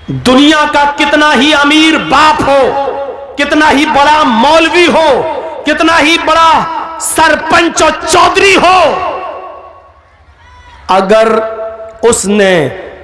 दुनिया का कितना ही अमीर बाप हो, कितना ही बड़ा मौलवी हो, कितना ही बड़ा सरपंच और चौधरी हो, अगर उसने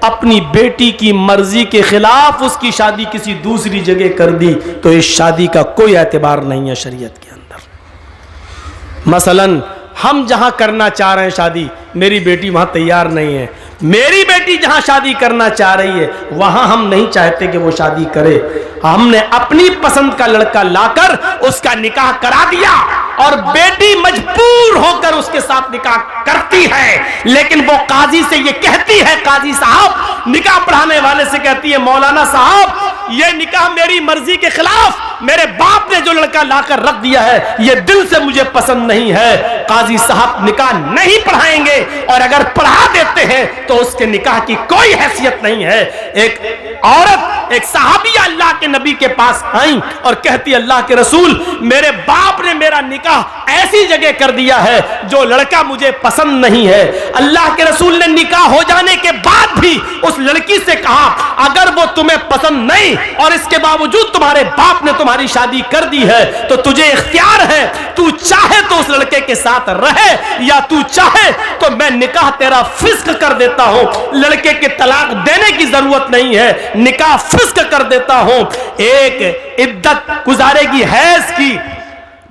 अपनी बेटी की मर्जी के खिलाफ उसकी शादी किसी दूसरी जगह कर दी तो इस शादी का कोई एतबार नहीं है शरीयत के अंदर। मसलन हम जहां करना चाह रहे हैं शादी, मेरी बेटी वहां तैयार नहीं है, मेरी बेटी जहां शादी करना चाह रही है वहां हम नहीं चाहते कि वो शादी करे। हमने अपनी पसंद का लड़का लाकर उसका निकाह करा दिया और बेटी मजबूर होकर उसके साथ निकाह करती है, लेकिन वो काजी से ये कहती है, काजी साहब निकाह पढ़ाने वाले से कहती है, मौलाना साहब ये निकाह मेरी मर्जी के खिलाफ मेरे बाप ने जो लड़का लाकर रख दिया है ये दिल से मुझे पसंद नहीं है, काजी साहब निकाह नहीं पढ़ाएंगे और अगर पढ़ा देते हैं तो उसके निकाह की कोई हैसियत नहीं है। एक औरत, एक सहाबिया अल्लाह के नबी के पास आई और कहती, अल्लाह के रसूल मेरे बाप ने मेरा निकाह ऐसी जगह कर दिया है जो लड़का मुझे पसंद नहीं है। अल्लाह के रसूल ने निकाह हो जाने के बाद भी उस लड़की से कहा, अगर वो तुम्हें पसंद नहीं और इसके बावजूद तुम्हारे बाप ने तुम्हारी शादी कर दी है तो तुझे इख्तियार है, तू चाहे तो उस लड़के के साथ रहे या तू चाहे तो मैं निकाह तेरा फिस्क कर देता हूं। लड़के के तलाक देने की जरूरत नहीं है, निकाह फिस्क कर देता हूं। एक इद्दत गुजारेगी हैज की,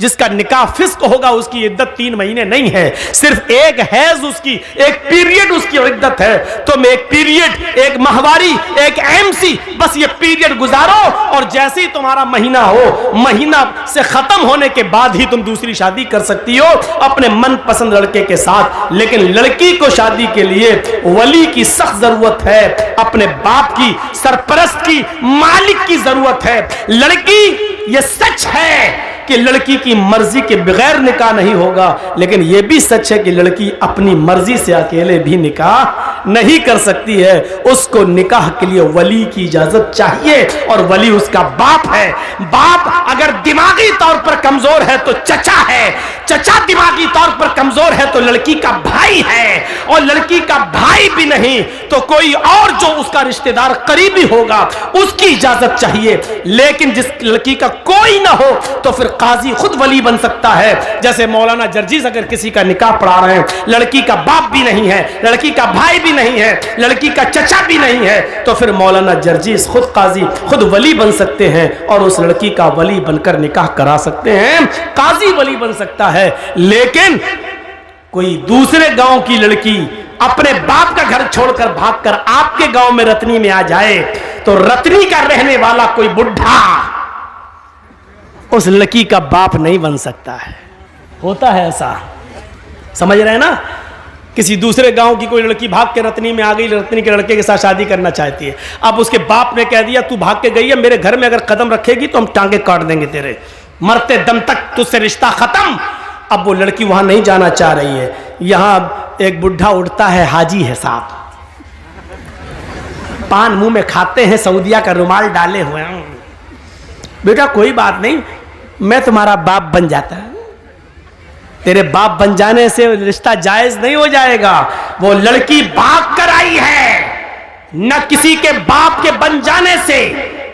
जिसका निकाह फिस्क होगा उसकी इद्दत 3 महीने नहीं है, सिर्फ एक हैज उसकी, एक पीरियड उसकी इद्दत है। तुम एक पीरियड, एक माहवारी, एक एमसी, बस ये पीरियड गुजारो और जैसे ही तुम्हारा महीना हो, महीना से खत्म होने के बाद ही तुम दूसरी शादी कर सकती हो अपने मनपसंद लड़के के साथ। लेकिन लड़की को शादी के लिए वली की सख्त जरूरत है, अपने बाप की, सरपरस्त की, मालिक की जरूरत है। लड़की, ये सच है कि लड़की की मर्जी के बगैर निकाह नहीं होगा, लेकिन यह भी सच है कि लड़की अपनी मर्जी से अकेले भी निकाह नहीं कर सकती है। उसको निकाह के लिए वली की इजाजत चाहिए और वली उसका बाप है। बाप अगर दिमागी तौर पर कमजोर है तो चचा है, चचा दिमागी तौर पर कमजोर है तो लड़की का भाई है, और लड़की का भाई भी नहीं तो कोई और जो उसका रिश्तेदार करीबी होगा उसकी इजाजत चाहिए। लेकिन जिस लड़की का कोई ना हो तो फिर काजी खुद वली बन सकता है। जैसे मौलाना जर्जीस अगर किसी का निकाह पढ़ा रहे हैं, लड़की का बाप भी नहीं है, लड़की का भाई भी नहीं है, लड़की का चचा भी नहीं है, तो फिर मौलाना जर्जीस खुद काजी, खुद वली बन सकते हैं और उस लड़की का वली बनकर निकाह करा सकते हैं। काजी वली बन सकता है। लेकिन कोई दूसरे गांव की लड़की अपने बाप का घर छोड़कर भागकर आपके गांव में रतनी में आ जाए तो रतनी का रहने वाला कोई बुढ़ा उस लड़की का बाप नहीं बन सकता है। होता है ऐसा, समझ रहे हैं ना। किसी दूसरे गांव की कोई लड़की भाग के रतनी में आ गई, रतनी के लड़के के साथ शादी करना चाहती है। अब उसके बाप ने कह दिया, तू भाग के गई है, मेरे घर में अगर कदम रखेगी तो हम टांगे काट देंगे तेरे, मरते दम तक तुझसे रिश्ता खत्म। अब वो लड़की वहां नहीं जाना चाह रही है। यहां एक बुढ़ा उठता है, हाजी है साहब, पान मुंह में खाते हैं, सऊदिया का रुमाल डाले हुए हैं। बेटा कोई बात नहीं, मैं तुम्हारा बाप बन जाता है। तेरे बाप बन जाने से रिश्ता जायज नहीं हो जाएगा। वो लड़की भाग कर आई है, न किसी के बाप के बन जाने से,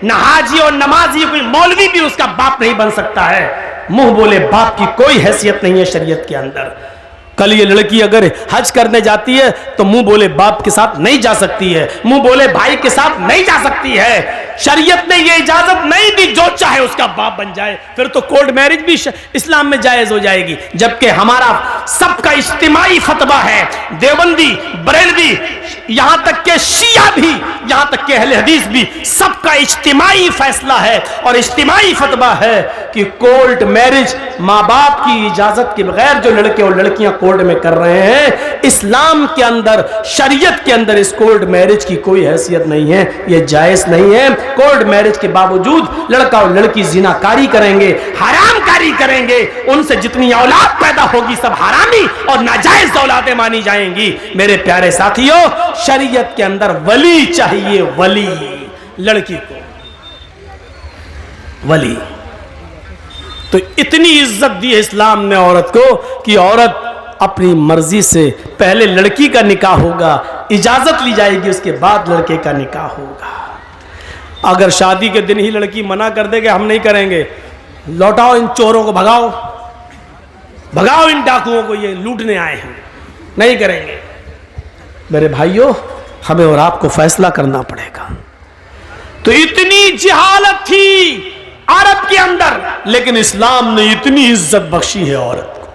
न हाजी और नमाजी कोई मौलवी भी उसका बाप नहीं बन सकता है। मुंह बोले बाप की कोई हैसियत नहीं है शरीयत के अंदर। कल ये लड़की अगर हज करने जाती है तो मुंह बोले बाप के साथ नहीं जा सकती है, मुंह बोले भाई के साथ नहीं जा सकती है। शरीयत ने ये इजाजत नहीं दी जो चाहे उसका बाप बन जाए, फिर तो कोर्ट मैरिज भी इस्लाम में जायज हो जाएगी। जबकि हमारा सबका इज्तिमाई फतवा है, देवबंदी, बरेलवी, यहां तक के शिया भी, यहां तक के अहले हदीस भी, सबका इज्तिमाई फैसला है और इज्तिमाई फतवा है कि कोर्ट मैरिज माँ बाप की इजाजत के बगैर जो लड़के और लड़कियां कोर्ट में कर रहे हैं, इस्लाम के अंदर, शरीयत के अंदर इस कोर्ट मैरिज की कोई हैसियत नहीं है, ये जायज नहीं है। कोर्ट मैरिज के बावजूद लड़का और लड़की जिनाकारी करेंगे, हरामकारी करेंगे, उनसे जितनी औलाद पैदा होगी सब हरामी और नाजायज औलादें मानी जाएंगी। मेरे प्यारे साथियों, शरीयत के अंदर वली चाहिए, वली, लड़की को वली। तो इतनी इज्जत दी है इस्लाम ने औरत को कि औरत अपनी मर्जी से पहले लड़की का निकाह होगा, इजाजत ली जाएगी, उसके बाद लड़के का निकाह होगा। अगर शादी के दिन ही लड़की मना कर दे कि हम नहीं करेंगे, लौटाओ इन चोरों को, भगाओ भगाओ इन डाकुओं को, ये लूटने आए हैं, नहीं करेंगे। मेरे भाइयों, हमें और आपको फैसला करना पड़ेगा। तो इतनी जिहालत थी अरब के अंदर, लेकिन इस्लाम ने इतनी इज्जत बख्शी है औरत को,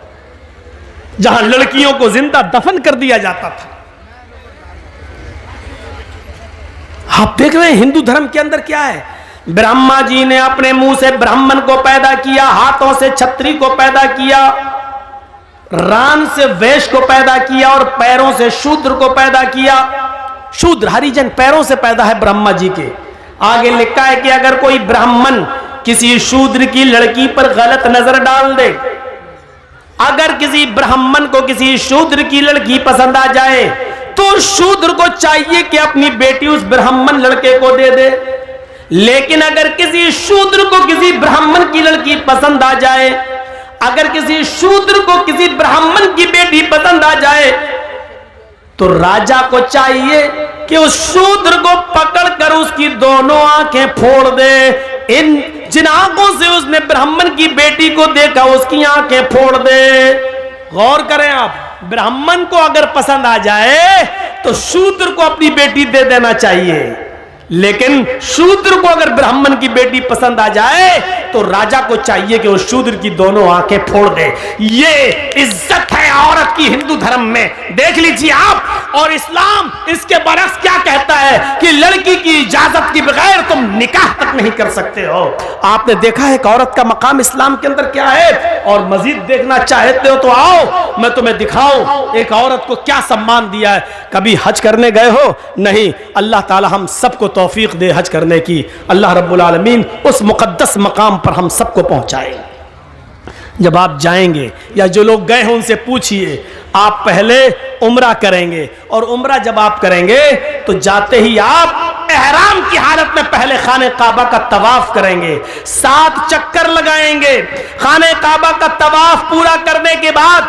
जहां लड़कियों को जिंदा दफन कर दिया जाता था। आप देख रहे हैं हिंदू धर्म के अंदर क्या है। ब्रह्मा जी ने अपने मुंह से ब्राह्मण को पैदा किया, हाथों से छत्री को पैदा किया, रान से वैश्य को पैदा किया और पैरों से शूद्र को पैदा किया। शूद्र हरिजन पैरों से पैदा है ब्रह्मा जी के। आगे लिखा है कि अगर कोई ब्राह्मण किसी शूद्र की लड़की पर गलत नजर डाल दे, अगर किसी ब्राह्मण को किसी शूद्र की लड़की पसंद आ जाए तो शूद्र को चाहिए कि अपनी बेटी उस ब्राह्मण लड़के को दे दे। लेकिन अगर किसी शूद्र को किसी ब्राह्मण की लड़की पसंद आ जाए, अगर किसी शूद्र को किसी ब्राह्मण की बेटी पसंद आ जाए, तो राजा को चाहिए कि उस शूद्र को पकड़कर उसकी दोनों आंखें फोड़ दे। इन जिन आंखों से उसने ब्राह्मण की बेटी को देखा उसकी आंखें फोड़ दे। गौर करें आप, ब्राह्मण को अगर पसंद आ जाए तो शूद्र को अपनी बेटी दे देना चाहिए, लेकिन शूद्र को अगर ब्राह्मण की बेटी पसंद आ जाए तो राजा को चाहिए कि वो शूद्र की दोनों आंखें फोड़ दे। ये इज्जत है औरत की हिंदू धर्म में, देख लीजिए आप। और इस्लाम इसके बरक्स क्या कहता है कि लड़की की इजाजत के बगैर तुम निकाह तक नहीं कर सकते हो। आपने देखा है कि औरत का मकाम इस्लाम के अंदर क्या है, और मजीद देखना चाहते हो तो आओ मैं तुम्हें दिखाऊं एक औरत को क्या सम्मान दिया है। कभी हज करने गए हो? नहीं। अल्लाह ताला हम सबको तौफीक दे हज करने की। अल्लाह रब्बुल आलमीन उस मुकद्दस मकाम पर हम सबको पहुंचाए। जब आप जाएंगे या जो लोग गए हैं उनसे पूछिए, आप पहले उम्रा करेंगे, और उम्रा जब आप करेंगे तो जाते ही आप एहराम की हालत में पहले खाने काबा का तवाफ करेंगे, 7 चक्कर लगाएंगे। खाने काबा का तवाफ पूरा करने के बाद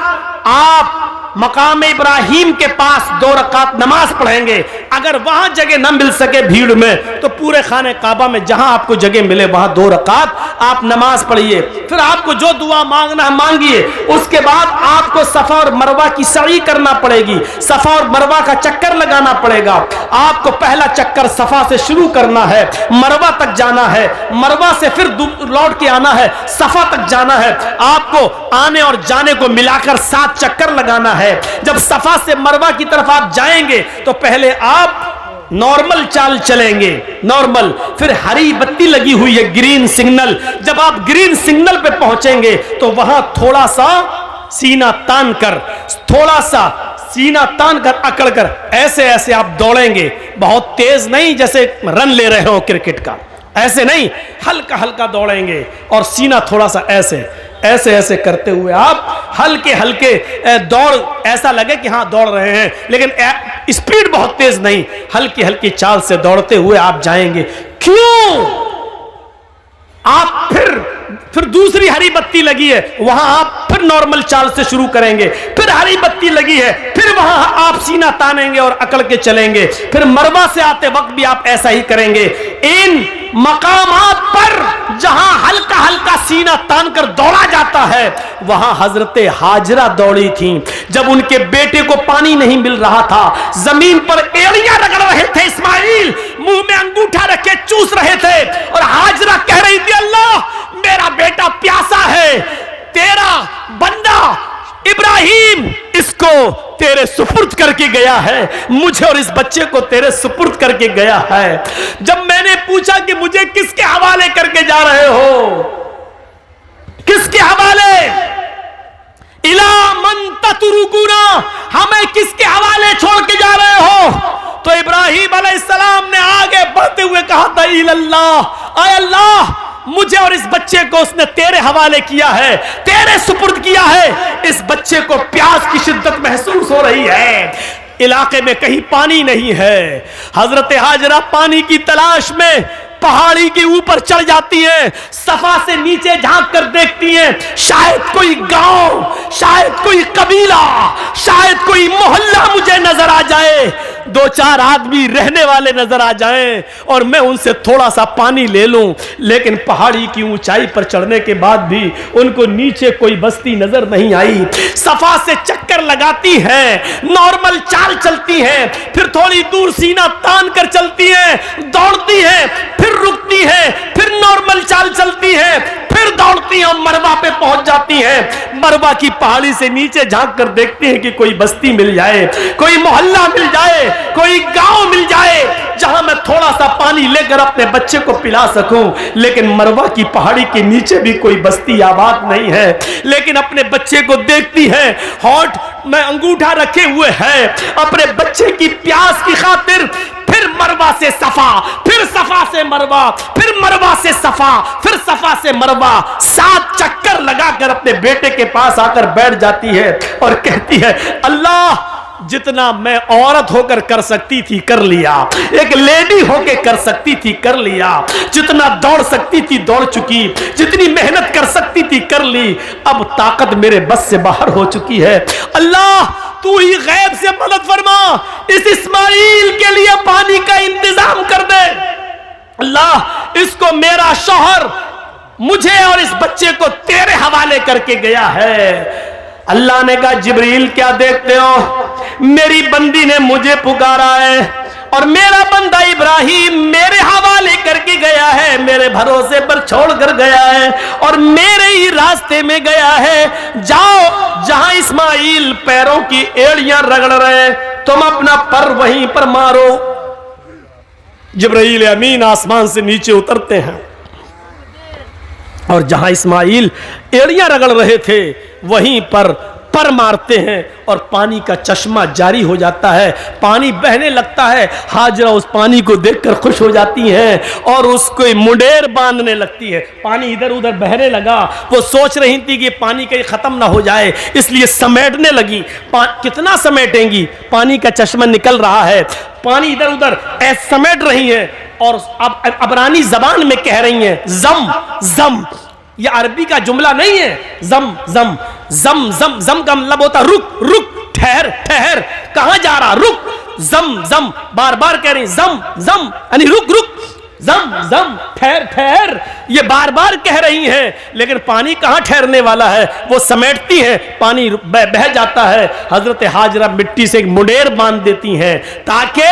आप मकाम इब्राहिम के पास 2 रकात नमाज पढ़ेंगे। अगर वहां जगह न मिल सके भीड़ में तो पूरे खाने काबा में जहां आपको जगह मिले वहां 2 रकात आप नमाज पढ़िए। फिर आपको जो दुआ मांगना है मांगिए। उसके बाद आपको सफा और मरवा की सई करना पड़ेगी, सफा और मरवा का चक्कर लगाना पड़ेगा। आपको पहला चक्कर सफा से शुरू करना है, मरवा तक जाना है, मरवा से फिर लौट के आना है, सफा तक जाना है। आपको आने और जाने को मिलाकर 7 चक्कर लगाना है। जब सफा से मरवा की तरफ आप जाएंगे तो पहले आप नॉर्मल चाल चलेंगे, नॉर्मल, फिर हरी बत्ती लगी हुई है, ग्रीन सिग्नल। जब आप ग्रीन सिग्नल पे पहुंचेंगे तो वहां थोड़ा सा सीना तान कर, थोड़ा सा सीना तान कर, अकड़ कर ऐसे ऐसे आप दौड़ेंगे। बहुत तेज नहीं जैसे रन ले रहे हो क्रिकेट का, ऐसे नहीं, हल्का हल्का दौड़ेंगे और सीना थोड़ा सा ऐसे ऐसे ऐसे करते हुए आप हल्के हल्के दौड़, ऐसा लगे कि हाँ दौड़ रहे हैं, लेकिन स्पीड बहुत तेज नहीं, हल्की हल्की चाल से दौड़ते हुए आप जाएंगे। क्यों? आप फिर दूसरी हरी बत्ती लगी है, वहां आप फिर नॉर्मल चाल से शुरू करेंगे। फिर हरी बत्ती लगी है, फिर वहां आप सीना तानेंगे और अकड़ के चलेंगे। फिर मरवा से आते वक्त भी आप ऐसा ही करेंगे। इन मकामात पर जहां हल्का हल्का सीना तान कर दौड़ा जाता है, वहां हजरते हाजरा दौड़ी थी। जब उनके बेटे को पानी नहीं मिल रहा था, जमीन पर एड़ियां रगड़ रहे थे इस्माइल, मुंह में अंगूठा रखे चूस रहे थे, और हाजरा कह रही थी, अल्लाह मेरा बेटा प्यासा है, तेरा बंदा इब्राहिम इसको तेरे सुपुर्द करके गया है, मुझे और इस बच्चे को तेरे सुपुर्द करके गया है। जब मैंने पूछा कि मुझे किसके हवाले करके जा रहे हो, किसके हवाले, इला मन ततरुकुना, हमें किसके हवाले छोड़ के जा रहे हो? तो इब्राहिम अलैहिस्सलाम ने आगे बढ़ते हुए कहा था, इल्लल्लाह, आय अल्लाह, मुझे और इस बच्चे को उसने तेरे हवाले किया है, तेरे सुपुर्द किया है। इस बच्चे को प्यास की शिद्दत महसूस हो रही है, इलाके में कहीं पानी नहीं है। हजरत हाजरा पानी की तलाश में पहाड़ी के ऊपर चढ़ जाती है, सफा से नीचे झांक कर देखती है, शायद कोई गांव, शायद कोई कबीला, शायद कोई मोहल्ला मुझे नजर आ जाए। दो चार आदमी रहने वाले नजर आ जाएं और मैं उनसे थोड़ा सा पानी ले लूं, लेकिन पहाड़ी की ऊंचाई पर चढ़ने के बाद भी उनको नीचे कोई बस्ती नजर नहीं आई। सफा से चक्कर लगाती हैं, नॉर्मल चाल चलती हैं, फिर थोड़ी दूर सीना तान कर चलती हैं, दौड़ती हैं, फिर रुकती हैं, फिर नॉर्मल चाल चलती हैं, फिर दौड़ती हैं और मरवा पे पहुंच जाती हैं। मरवा की पहाड़ी से नीचे झांक कर देखती हैं कि कोई बस्ती मिल जाए, कोई मोहल्ला मिल जाए, कोई गांव मिल जाए जहां मैं थोड़ा सा पानी लेकर अपने बच्चे को पिला सकूं। लेकिन मरवा की पहाड़ी के नीचे भी कोई बस्ती आबाद नहीं है। लेकिन अपने बच्चे को देखती है, होठ में अंगूठा रखे हुए है, अपने बच्चे की प्यास की खातिर फिर मरवा से सफा, फिर सफा से मरवा, फिर मरवा से सफा, फिर सफा से मरवा, 7 चक्कर लगाकर अपने बेटे के पास आकर बैठ जाती है और कहती है, अल्लाह जितना मैं औरत होकर कर सकती थी कर लिया, एक लेडी होकर कर सकती थी कर लिया, जितना दौड़ सकती थी दौड़ चुकी, जितनी मेहनत कर सकती थी कर ली, अब ताकत मेरे बस से बाहर हो चुकी है। अल्लाह तू ही गैब से मदद फरमा, इस इस्माइल के लिए पानी का इंतजाम कर दे। अल्लाह इसको मेरा शौहर मुझे और इस बच्चे को तेरे हवाले करके गया है। अल्लाह ने कहा, जिब्रील क्या देखते हो, मेरी बंदी ने मुझे पुकारा है और मेरा बंदा इब्राहिम मेरे हवाले करके गया है, मेरे भरोसे पर छोड़ कर गया है और मेरे ही रास्ते में गया है। जाओ जहां इस्माइल पैरों की एड़ियां रगड़ रहे, तुम अपना पर वहीं पर मारो। जिब्रील अमीन आसमान से नीचे उतरते हैं और जहां इस्माइल एड़ियां रगड़ रहे थे वहीं पर मारते हैं और पानी का चश्मा जारी हो जाता है, पानी बहने लगता है। हाजरा उस पानी को देखकर खुश हो जाती हैं और उसको मुंडेर बांधने लगती है। पानी इधर उधर बहने लगा, वो सोच रही थी कि पानी कहीं खत्म ना हो जाए, इसलिए समेटने लगी। कितना समेटेंगी, पानी का चश्मा निकल रहा है, पानी इधर उधर समेट रही है और अब अबरानी जबान में कह रही हैं, जम जम। ये अरबी का जुमला नहीं है, जम जम जम जम जम का मतलब होता रुक रुक, ठहर ठहर, कहां जा रहा, रुक, जम जम, बार बार कह रही जम जम यानी रुक रुक, जम जम ठहर ठहर, ये बार बार कह रही हैं। लेकिन पानी कहां ठहरने वाला है, वो समेटती है, पानी बह जाता है। हजरत हाजरा मिट्टी से एक मुंडेर बांध देती हैं ताकि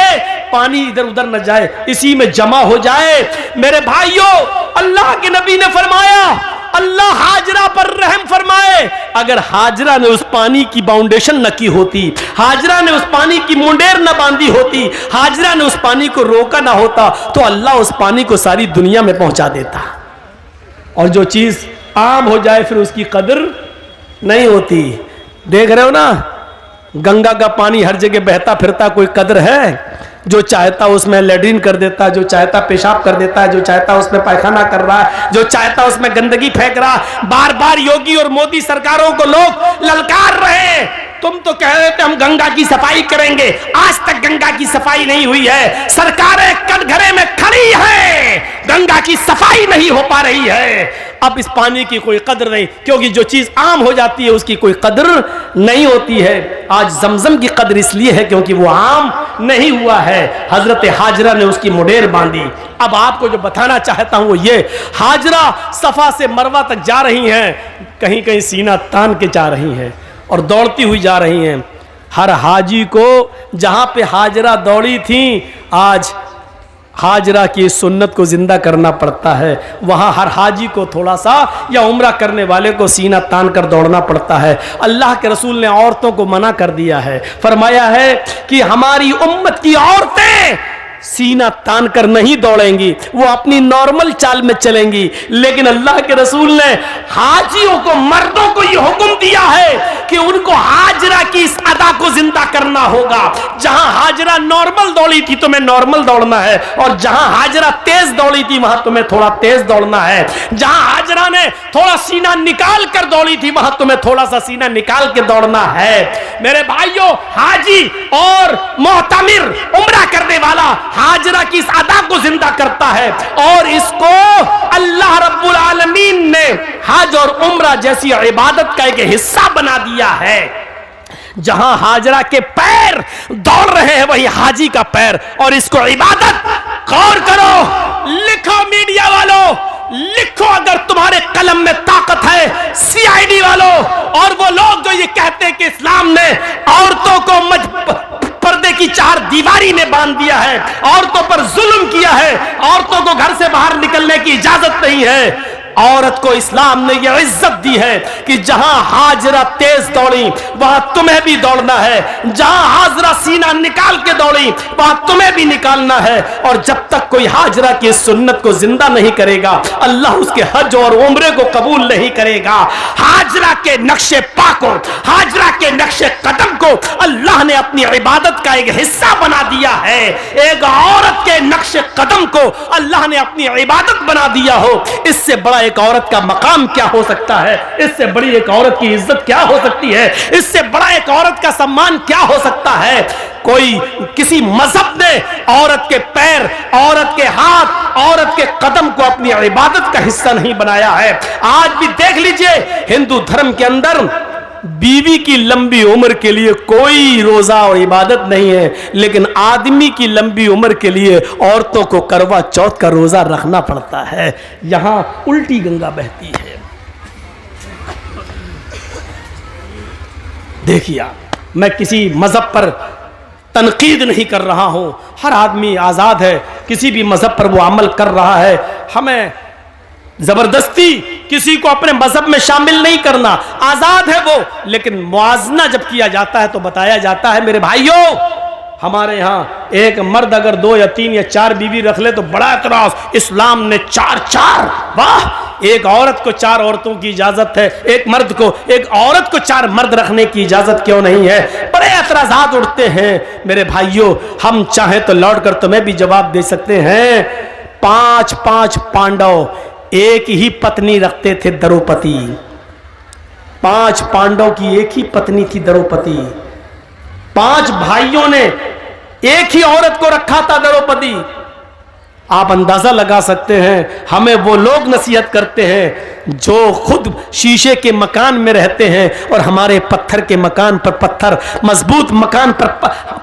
पानी इधर उधर न जाए, इसी में जमा हो जाए। मेरे भाइयों, अल्लाह के नबी ने फरमाया, अल्लाह हाजरा पर रहम फरमाए। अगर हाजरा ने उस पानी की बाउंडेशन न की होती, हाजरा ने उस पानी की मुंडेर न बांधी होती, हाजरा ने उस पानी को रोका ना होता, तो अल्लाह उस पानी को सारी दुनिया में पहुंचा देता। और जो चीज आम हो जाए फिर उसकी कदर नहीं होती। देख रहे हो ना, गंगा का पानी हर जगह बहता फिरता, कोई कदर है? जो चाहता उसमें लैट्रिन कर देता है, जो चाहता पेशाब कर देता है, जो चाहता उसमें पायखाना कर रहा है, जो चाहता उसमें गंदगी फेंक रहा है। बार बार योगी और मोदी सरकारों को लोग ललकार रहे हैं, तुम तो कह रहे थे हम गंगा की सफाई करेंगे, आज तक गंगा की सफाई नहीं हुई है। सरकारें कटघरे में खड़ी हैं, गंगा की सफाई नहीं हो पा रही है। अब इस पानी की कोई कदर नहीं, क्योंकि जो चीज आम हो जाती है उसकी कोई कदर नहीं होती है। आज जमजम की कदर इसलिए है क्योंकि वो आम नहीं हुआ है। हजरत हाजरा ने उसकी मुंडेर बांधी। अब आपको जो बताना चाहता हूं वो ये, हाजरा सफा से मरवा तक जा रही हैं, कहीं कहीं सीना तान के जा रही हैं और दौड़ती हुई जा रही हैं। हर हाजी को जहां पे हाजरा दौड़ी थी, आज हाजरा की सुन्नत को जिंदा करना पड़ता है। वहां हर हाजी को थोड़ा सा या उम्रा करने वाले को सीना तान कर दौड़ना पड़ता है। अल्लाह के रसूल ने औरतों को मना कर दिया है, फरमाया है कि हमारी उम्मत की औरतें सीना तान कर नहीं दौड़ेंगी, वो अपनी नॉर्मल चाल में चलेंगी। लेकिन अल्लाह के रसूल ने हाजियों को, मर्दों को यह हुक्म दिया है कि उनको हाजरा की इस अदा को जिंदा करना होगा। जहां हाजरा नॉर्मल दौड़ी थी तुम्हें नॉर्मल दौड़ना है, और जहां हाजरा तेज दौड़ी थी वहां तुम्हें थोड़ा तेज दौड़ना है। जहां हाजरा ने थोड़ा सीना निकाल कर दौड़ी थी वहां तुम्हें थोड़ा सा सीना निकाल के दौड़ना है। मेरे भाइयों, हाजी और मोहतमिर, उम्रा करने वाला हाजरा की इस अदा को जिंदा करता है, और इसको अल्लाह रब्बुल आलमीन ने हज और उम्रा जैसी इबादत का एक हिस्सा बना दिया है। जहां हाजरा के पैर दौड़ रहे हैं वही हाजी का पैर, और इसको इबादत। गौर करो, लिखो मीडिया वालों, लिखो अगर तुम्हारे कलम में ताकत है, सीआईडी वालों और वो लोग जो ये कहते हैं कि इस्लाम ने औरतों को पर्दे की चार दीवारी में बांध दिया है, औरतों पर जुल्म किया है, औरतों को घर से बाहर निकलने की इजाजत नहीं है। औरत को इस्लाम ने यह इज्जत दी है कि जहां हाजरा तेज दौड़ी वहां तुम्हें भी दौड़ना है, जहां हाजरा सीना निकाल के दौड़ी वहां तुम्हें भी निकालना है। और जब तक कोई हाजरा की सुन्नत को जिंदा नहीं करेगा, अल्लाह उसके हज और उम्रे को कबूल नहीं करेगा। हाजरा के नक्शे पाको, हाजरा के नक्शे कदम को अल्लाह ने अपनी इबादत का एक हिस्सा बना दिया है। एक औरत के नक्शे कदम को अल्लाह ने अपनी इबादत बना दिया हो, इससे बड़ा एक औरत का मकाम क्या हो सकता है? इससे बड़ी एक औरत की इज्जत क्या हो सकती है? इससे बड़ा एक औरत का सम्मान क्या हो सकता है? कोई किसी मजहब ने औरत के पैर, औरत के हाथ, औरत के कदम को अपनी इबादत का हिस्सा नहीं बनाया है। आज भी देख लीजिए, हिंदू धर्म के अंदर बीवी की लंबी उम्र के लिए कोई रोजा और इबादत नहीं है, लेकिन आदमी की लंबी उम्र के लिए औरतों को करवा चौथ का रोजा रखना पड़ता है। यहां उल्टी गंगा बहती है। देखिए, मैं किसी मजहब पर तनकीद नहीं कर रहा हूं, हर आदमी आजाद है, किसी भी मजहब पर वो अमल कर रहा है। हमें जबरदस्ती किसी को अपने मजहब में शामिल नहीं करना, आजाद है वो। लेकिन मुआजना जब किया जाता है तो बताया जाता है, मेरे भाइयों, हमारे यहाँ एक मर्द अगर 2 या 3 या 4 बीवी रख ले तो बड़ा एतराज, इस्लाम ने 4 वाह, एक औरत को 4 औरतों की इजाजत है, एक मर्द को, एक औरत को 4 मर्द रखने की इजाजत क्यों नहीं है? बड़े एतराजात उठते हैं। मेरे भाइयों, हम चाहे तो लौट कर तुम्हें भी जवाब दे सकते हैं। 5 पांडव एक ही पत्नी रखते थे, द्रौपदी। 5 पांडव की एक ही पत्नी थी, द्रौपदी। 5 भाइयों ने एक ही औरत को रखा था, द्रौपदी। आप अंदाजा लगा सकते हैं, हमें वो लोग नसीहत करते हैं जो खुद शीशे के मकान में रहते हैं और हमारे पत्थर के मकान पर पत्थर, मजबूत मकान पर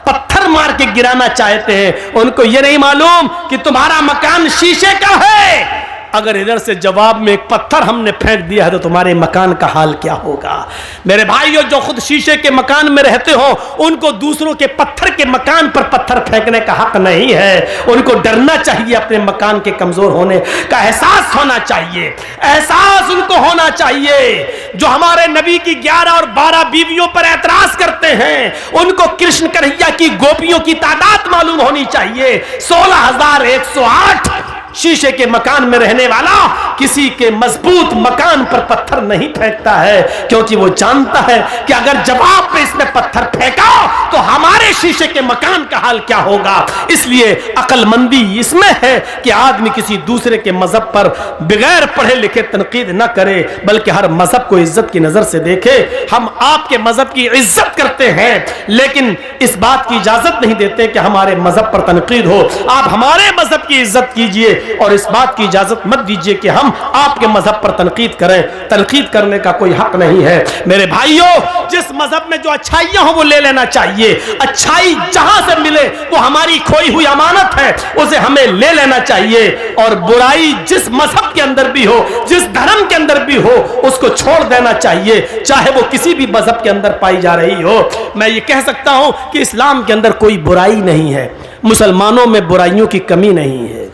पत्थर मार के गिराना चाहते हैं। उनको ये नहीं मालूम कि तुम्हारा मकान शीशे का है। अगर इधर से जवाब में एक पत्थर हमने फेंक दिया है तो तुम्हारे मकान का हाल क्या होगा? मेरे भाइयों, जो खुद शीशे के मकान में रहते हो उनको दूसरों के पत्थर के मकान पर पत्थर फेंकने का हक नहीं है। उनको डरना चाहिए, अपने मकान के कमजोर होने का एहसास होना चाहिए, एहसास उनको होना चाहिए। जो हमारे नबी की 11 और 12 बीवियों पर एतराज करते हैं, उनको कृष्ण कन्हैया की गोपियों की तादाद मालूम होनी चाहिए। 16,108 शीशे के मकान में रहने वाला किसी के मजबूत मकान पर पत्थर नहीं फेंकता है, क्योंकि वो जानता है कि अगर जवाब पे इसने पत्थर फेंका तो हमारे शीशे के मकान का हाल क्या होगा। इसलिए अक्लमंदी इसमें है कि आदमी किसी दूसरे के मजहब पर बगैर पढ़े लिखे तनकीद न करे, बल्कि हर मजहब को इज्जत की नजर से देखे। हम आपके मजहब की इज्जत करते हैं, लेकिन इस बात की इजाजत नहीं देते कि हमारे मजहब पर तनकीद हो। आप हमारे मजहब की इज्जत कीजिए और इस बात की इजाजत मत दीजिए कि हम आपके मजहब पर तनकीद करें। तनकीद करने का कोई हक नहीं है। मेरे भाइयों, जिस मजहब में जो अच्छाइयां हो वो ले लेना चाहिए। अच्छाई जहां से मिले वो हमारी खोई हुई अमानत है, उसे हमें ले लेना चाहिए। और बुराई जिस मजहब के अंदर भी हो, जिस धर्म के अंदर भी हो, उसको छोड़ देना चाहिए, चाहे वो किसी भी मजहब के अंदर पाई जा रही हो। मैं ये कह सकता हूं कि इस्लाम के अंदर कोई बुराई नहीं है, मुसलमानों में बुराइयों की कमी नहीं है।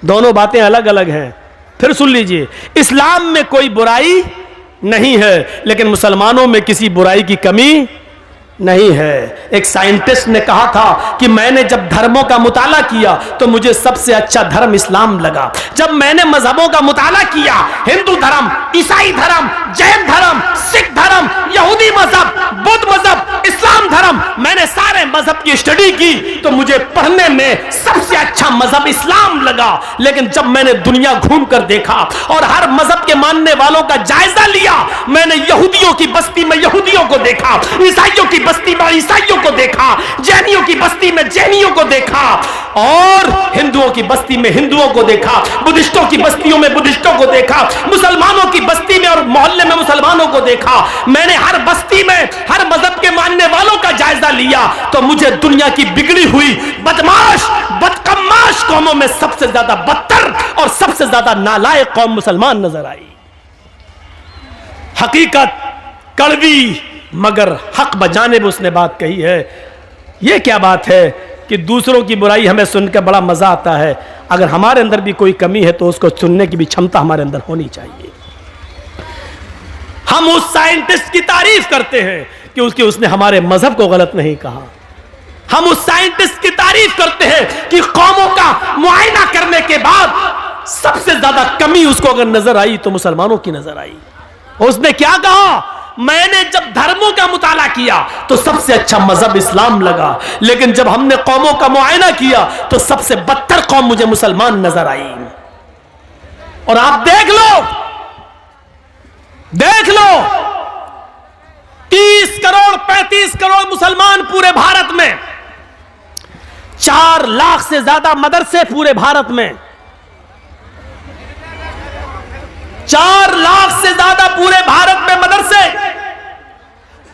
दोनों बातें अलग अलग हैं। फिर सुन लीजिए, इस्लाम में कोई बुराई नहीं है, लेकिन मुसलमानों में किसी बुराई की कमी नहीं है। एक साइंटिस्ट ने कहा था कि मैंने जब धर्मों का मुताला किया तो मुझे सबसे अच्छा धर्म इस्लाम लगा। जब मैंने मजहबों का मुताला किया, हिंदू धर्म, ईसाई धर्म, जैन धर्म, सिख धर्म, यहूदी मजहब, बुद्ध मजहब, इस्लाम धर्म, मैंने सारे मजहब की स्टडी की तो मुझे पढ़ने में सबसे अच्छा मजहब इस्लाम लगा। लेकिन जब मैंने दुनिया घूम कर देखा और हर मजहब के मानने वालों का जायजा लिया, मैंने यहूदियों की बस्ती में यहूदियों को देखा, ईसाइयों की बस्ती में ईसाइयों को देखा, जैनियों की बस्ती में जैनियों को देखा, और हिंदुओं की बस्ती में हिंदुओं को देखा, बुद्धिस्टों की बस्तियों में बुद्धिस्टों को देखा, मुसलमानों की बस्ती में और मोहल्ले में मुसलमानों को देखा। मैंने हर बस्ती में हर मजहब के मानने वालों का जायजा लिया तो मुझे दुनिया की बिगड़ी हुई बदमाश बदकम्माश कौमों में सबसे ज्यादा बदतर और सबसे ज्यादा नालायक कौम मुसलमान नजर आई। हकीकत कड़वी मगर हक बजाने में उसने बात कही है। यह क्या बात है कि दूसरों की बुराई हमें सुनकर बड़ा मजा आता है, अगर हमारे अंदर भी कोई कमी है तो उसको सुनने की भी क्षमता हमारे अंदर होनी चाहिए। हम उस साइंटिस्ट की तारीफ करते हैं कि उसने हमारे मजहब को गलत नहीं कहा। हम उस साइंटिस्ट की तारीफ करते हैं कि कौमों का मुआयना करने के बाद सबसे ज्यादा कमी उसको अगर नजर आई तो मुसलमानों की नजर आई। उसने क्या कहा? मैंने जब धर्मों का मुताला किया तो सबसे अच्छा मजहब इस्लाम लगा, लेकिन जब हमने कौमों का मुआयना किया तो सबसे बदतर कौम मुझे मुसलमान नजर आई। और आप देख लो 30 करोड़ 35 करोड़ मुसलमान पूरे भारत में, 4 लाख से ज्यादा मदरसे पूरे भारत में, 4 लाख से ज्यादा पूरे भारत में मदरसे,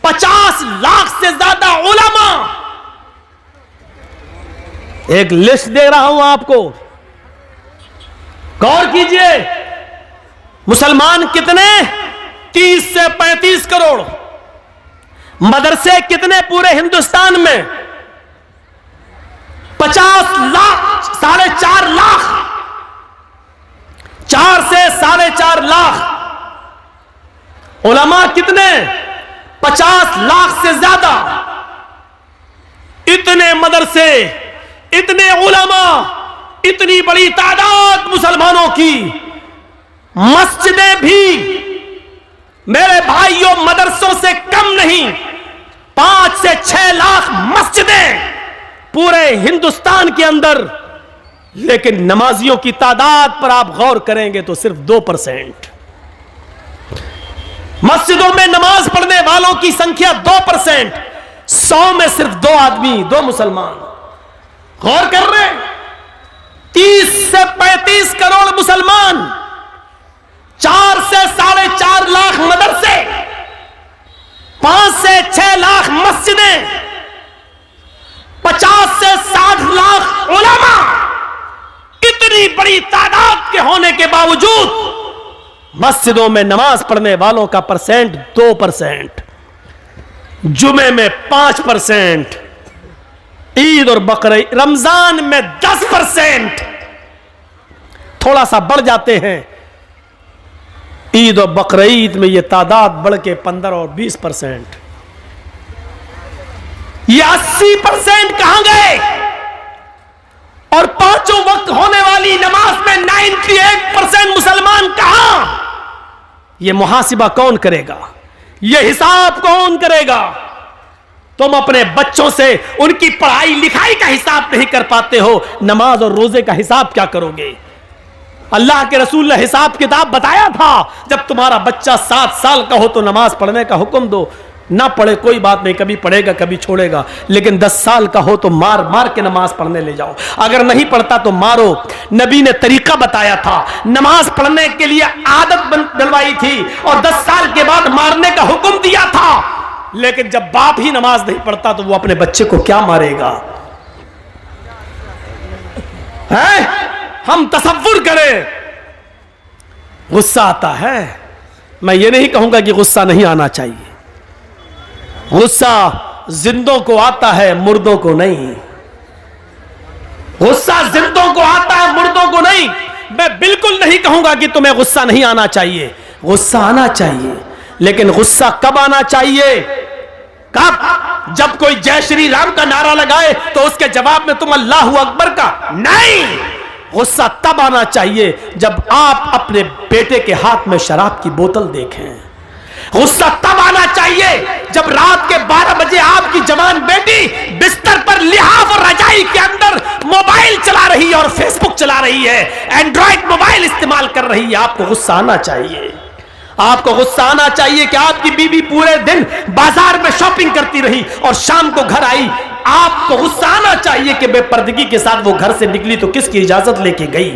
50 लाख से ज्यादा उलमा। एक लिस्ट दे रहा हूं आपको, गौर कीजिए। मुसलमान कितने? 30 से 35 करोड़। मदरसे कितने पूरे हिंदुस्तान में? 50 लाख, 4.5 लाख, 4 से 4.5 लाख। उलमा कितने? 50 लाख से ज्यादा। इतने मदरसे, इतने उलमा, इतनी बड़ी तादाद मुसलमानों की। मस्जिदें भी मेरे भाइयों मदरसों से कम नहीं, 5 से 6 लाख मस्जिदें पूरे हिंदुस्तान के अंदर, लेकिन नमाजियों की तादाद पर आप गौर करेंगे तो सिर्फ 2%। मस्जिदों में नमाज पढ़ने वालों की संख्या 2%, 100 में सिर्फ 2 आदमी, 2 मुसलमान। गौर कर रहे हैं? 30 से 35 करोड़ मुसलमान, 4 से 4.5 लाख मदरसे, 5 से 6 लाख मस्जिदें, 50 से 60 लाख उलमा। इतनी बड़ी तादाद के होने के बावजूद मस्जिदों में नमाज पढ़ने वालों का परसेंट 2%, जुमे में 5%, ईद और बकरीद रमजान में 10%, थोड़ा सा बढ़ जाते हैं। ईद और बकरीद में यह तादाद बढ़ के 15 और 20%। ये 80% कहां गए? और 5 वक्त होने वाली नमाज में 98% मुसलमान कहां? यह मुहासिबा कौन करेगा? यह हिसाब कौन करेगा? तुम अपने बच्चों से उनकी पढ़ाई लिखाई का हिसाब नहीं कर पाते हो, नमाज और रोजे का हिसाब क्या करोगे? अल्लाह के रसूल ने हिसाब किताब बताया था, जब तुम्हारा बच्चा 7 साल का हो तो नमाज पढ़ने का हुक्म दो। ना पढ़े कोई बात नहीं, कभी पढ़ेगा कभी छोड़ेगा, लेकिन 10 साल का हो तो मार मार के नमाज पढ़ने ले जाओ। अगर नहीं पढ़ता तो मारो। नबी ने तरीका बताया था, नमाज पढ़ने के लिए आदत डलवाई थी और 10 साल के बाद मारने का हुक्म दिया था। लेकिन जब बाप ही नमाज नहीं पढ़ता तो वो अपने बच्चे को क्या मारेगा? है? हम तसव्वुर करें, गुस्सा आता है। मैं ये नहीं कहूंगा कि गुस्सा नहीं आना चाहिए, गुस्सा जिंदों को आता है, मुर्दों को नहीं। गुस्सा जिंदों को आता है, मुर्दों को नहीं। मैं बिल्कुल नहीं कहूंगा कि तुम्हें गुस्सा नहीं आना चाहिए, गुस्सा आना चाहिए, लेकिन गुस्सा कब आना चाहिए? कब? जब कोई जय श्री राम का नारा लगाए तो उसके जवाब में तुम अल्लाहू अकबर का नहीं। गुस्सा तब आना चाहिए जब आप अपने बेटे के हाथ में शराब की बोतल देखें। गुस्सा तब आना चाहिए जब रात के 12 बजे आपकी जवान बेटी बिस्तर पर लिहाफ और रजाई के अंदर मोबाइल चला रही है और फेसबुक चला रही है, एंड्रॉइड मोबाइल इस्तेमाल कर रही है। आपको गुस्सा आना चाहिए। आपको गुस्सा आना चाहिए कि आपकी बीवी पूरे दिन बाजार में शॉपिंग करती रही और शाम को घर आई। आपको गुस्सा आना चाहिए कि बेपर्दगी के साथ वो घर से निकली तो किसकी इजाजत लेके गई।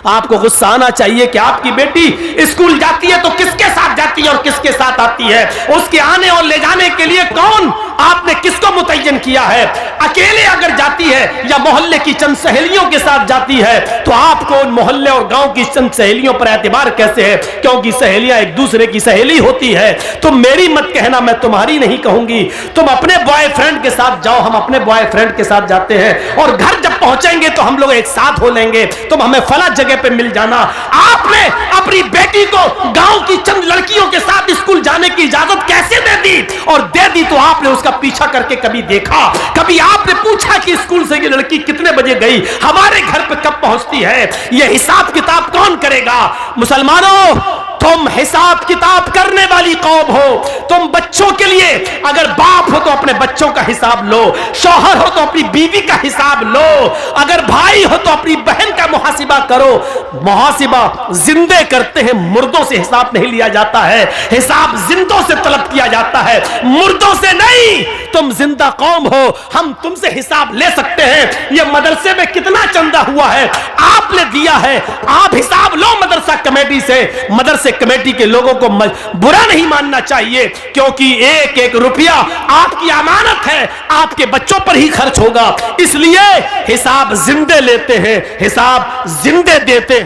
आपको गुस्सा आना चाहिए कि आपकी बेटी स्कूल जाती है तो किसके साथ जाती है और किसके साथ आती है। उसके आने और ले जाने के लिए कौन, आपने किसको मुतय्यन किया है। अकेले अगर जाती है या मोहल्ले की चंद सहेलियों के साथ जाती है तो आपको उन मोहल्ले और गांव की चंद सहेलियों पर एतबार कैसे है, क्योंकि सहेलियां एक दूसरे की सहेली होती है। तुम मेरी मत कहना, मैं तुम्हारी नहीं कहूंगी। तुम अपने बॉयफ्रेंड के साथ जाओ, हम अपने बॉयफ्रेंड के साथ जाते हैं और घर जब पहुंचेंगे तो हम लोग एक साथ हो लेंगे। तुम हमें फला जगह पे मिल जाना। आपने अपनी बेटी को गांव की चंद लड़कियों के साथ स्कूल जाने की इजाजत कैसे दे दी, और दे दी तो आपने उसका पीछा करके कभी देखा, कभी आपने पूछा कि स्कूल से ये लड़की कितने बजे गई, हमारे घर पे कब पहुंचती है। ये हिसाब किताब कौन करेगा। मुसलमानों, तुम हिसाब किताब करने वाली कौम हो। तुम बच्चों के लिए अगर बाप हो तो अपने बच्चों का हिसाब लो, शौहर हो तो अपनी बीवी का हिसाब लो, अगर भाई हो तो अपनी बहन का मुहासिबा करो। मुहासिबा जिंदे करते हैं, मुर्दों से हिसाब नहीं लिया जाता है। हिसाब जिंदों से तलब किया जाता है, मुर्दों से नहीं। तुम जिंदा कौम हो, हम तुमसे हिसाब ले सकते हैं। ये मदरसे में कितना चंदा हुआ है आपने दिया है, आप हिसाब लो मदरसा कमेटी से। मदरसे कमेटी के लोगों को बुरा नहीं मानना चाहिए, क्योंकि एक एक रुपया आपकी अमानत है, आपके बच्चों पर ही खर्च होगा। इसलिए हिसाब जिंदे लेते हैं, हिसाब जिंदे देते हैं।